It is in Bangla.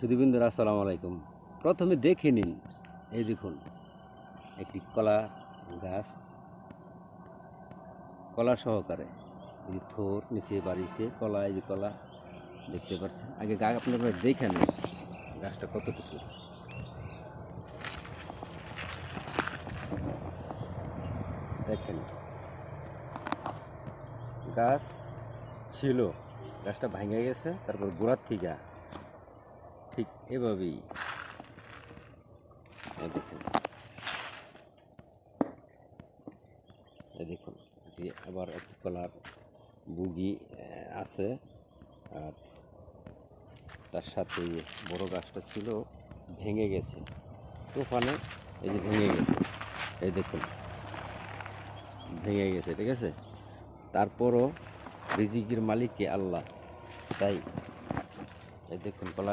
সুধীবৃন্দরা আসসালামু আলাইকুম। প্রথমে দেখে নিন, এই দেখুন একটি কলা গাছ, কলা সহকারে এই যে থোর নিচে বাড়িছে কলা, এই যে কলা দেখতে পাচ্ছেন। আগে আপনারা দেখে নিন গাছটা কতটুকু। দেখেন গাছ ছিল, গাছটা ভেঙে গেছে, তারপর গোড়ার থেকে ঠিক এভাবেই দেখুন, দেখুন আবার একটি কলার বুগি আছে, আর তার সাথে বড় গাছটা ছিল ভেঙে গেছে তুফানে, এই যে ভেঙে গেছে, এই দেখুন ভেঙে গেছে, ঠিক আছে। তারপরও রিজিকের মালিককে আল্লাহ, তাই এই দেখুন কলা